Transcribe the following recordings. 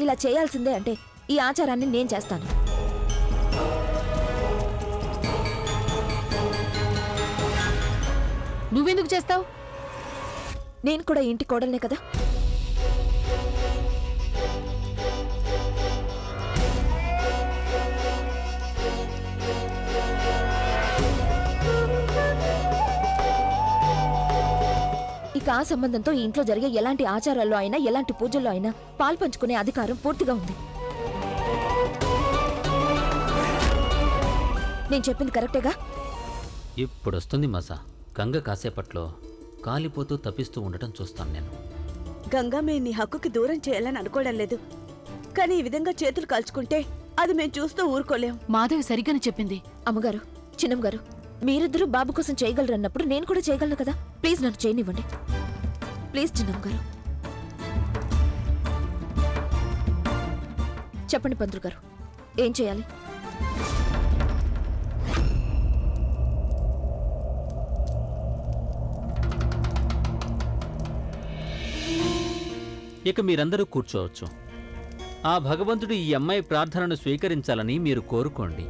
ఇలా చేయాల్సిందే అంటే ఈ ఆచారాన్ని నేను చేస్తాను. నువ్వెందుకు చేస్తావు? నేను కూడా ఇంటి కోడల్నే కదా. ఇక ఆ సంబంధంతో ఈ ఇంట్లో జరిగే ఎలాంటి ఆచారాల్లో అయినా ఎలాంటి పూజల్లో అయినా పాల్పంచుకునే అధికారం పూర్తిగా ఉంది. నేను చెప్పింది కరెక్టేగా? ఇప్పుడొస్తుంది మజా. గంగ కాసేపట్లో కాలిపోతూ తప్పిస్తూ ఉండటం చూస్తాను నేను. గంగా మేము నీ హక్కుకి దూరం చేయాలని అనుకోవడం లేదు, కానీ ఈ విధంగా చేతులు కాల్చుకుంటే అది మేము చూస్తూ ఊరుకోలేం. మాధవి సరిగ్గానే చెప్పింది. అమ్మగారు, చిన్నమ్మగారు, మీరిద్దరూ బాబు కోసం చేయగలరు అన్నప్పుడు నేను కూడా చేయగలను కదా. ప్లీజ్ నన్ను చేయనివ్వండి. ప్లీజ్ చిన్నమ్మగారు. చెప్పండి పంతులు గారు, ఏం చేయాలి? ఇక మీరందరూ కూర్చోవచ్చు. ఆ భగవంతుడు ఈ అమ్మాయి ప్రార్థనను స్వీకరించాలని మీరు కోరుకోండి.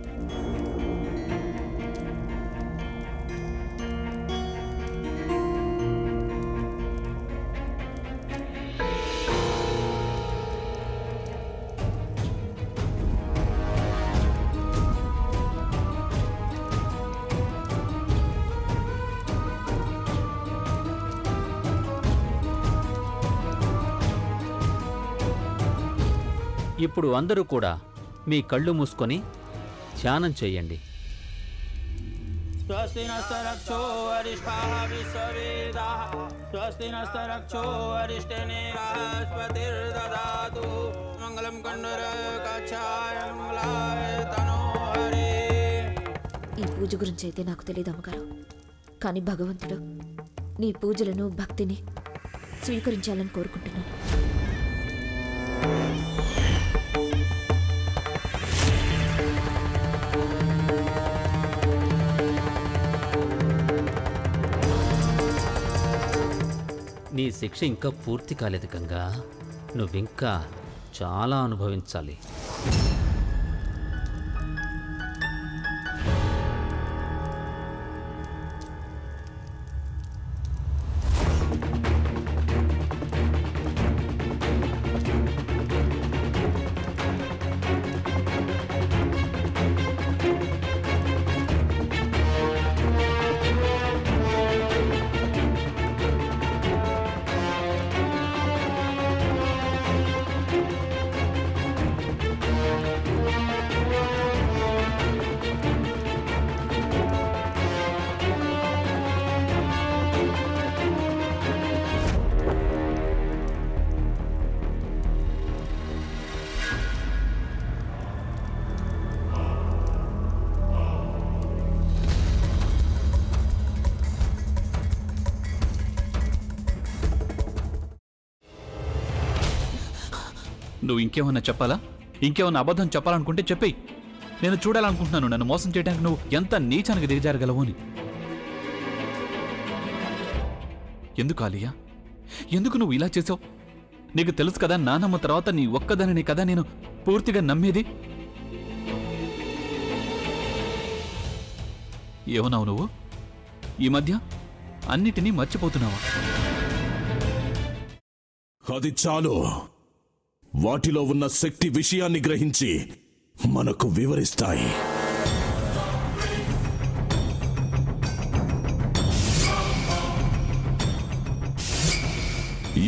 ఇప్పుడు అందరూ కూడా మీ కళ్ళు మూసుకొని ధ్యానం చేయండి. స్వస్తి నస్తరక్షో అరిష్టాః విశ్వవేదాః స్వస్తి నస్తరక్షో అరిష్టనేరాస్పతిర్దదాతు మంగళం కండరకాచాయ మంగళాయ తనోహరే. ఈ పూజ గురించి అయితే నాకు తెలియదు అమ్మగారు, కానీ భగవంతుడు నీ పూజలను భక్తిని స్వీకరించాలని కోరుకుంటున్నాను. నీ శిక్ష ఇంకా పూర్తి కాలేదు గంగా. నువ్వింకా చాలా అనుభవించాలి. నువ్వు ఇంకేమన్నా చెప్పాలా? ఇంకేమన్నా అబద్ధం చెప్పాలనుకుంటే చెప్పేయి. నేను చూడాలనుకుంటున్నాను నన్ను మోసం చేయడానికి నువ్వు ఎంత నీచానికి దిగజారగలవు అని. ఎందుకు ఆలియా, ఎందుకు నువ్వు ఇలా చేసావు? నీకు తెలుసు కదా నానమ్మ తర్వాత నీ ఒక్కదానిని కదా నేను పూర్తిగా నమ్మేది. ఏమన్నావు నువ్వు? ఈ మధ్య అన్నిటినీ మర్చిపోతున్నావా? అది చాలు. వాటిలో ఉన్న శక్తి విషయాన్ని గ్రహించి మనకు వివరిస్తాయి.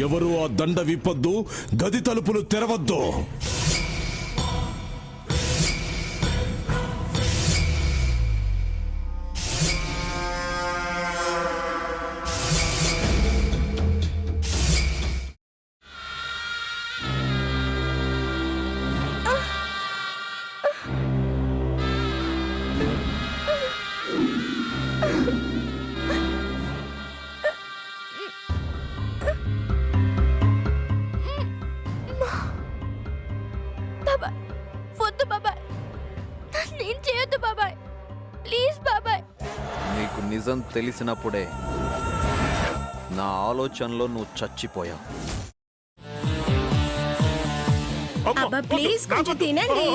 ఎవరు ఆ దండ విప్పొద్దు, గది తలుపులు తెరవద్దు. నీకు నిజం తెలిసినప్పుడే నా ఆలోచనలో నువ్వు చచ్చిపోయావు. అబ్బా ప్లీజ్ కొంచెం తినండి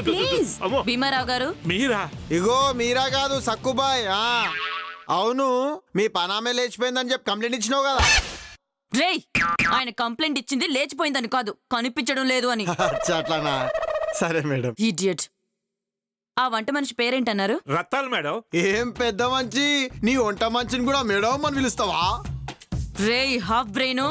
ప్లీజ్. భీమారావు గారు మీరా? ఇగో మీరా కాదు సక్కుబాయ్. అవును, మీ పనామే లేచిపోయిందని చెప్పి కంప్లైంట్ ఇచ్చినావు కదా. రేయ్, ఆయన కంప్లైంట్ ఇచ్చింది లేచిపోయిందని కాదు, కనిపించడం లేదు అని. అచ్చా, అట్లానా? సరే మేడం. ఇడియట్. ఆ వంట మనిషి పేరేంటన్నారు? రత్తాలు మేడం. ఏం పెద్ద మంచి, నీ వంట మంచిని కూడా మేడం అని పిలుస్తావా? రేయ్ హాఫ్ బ్రెయిన్,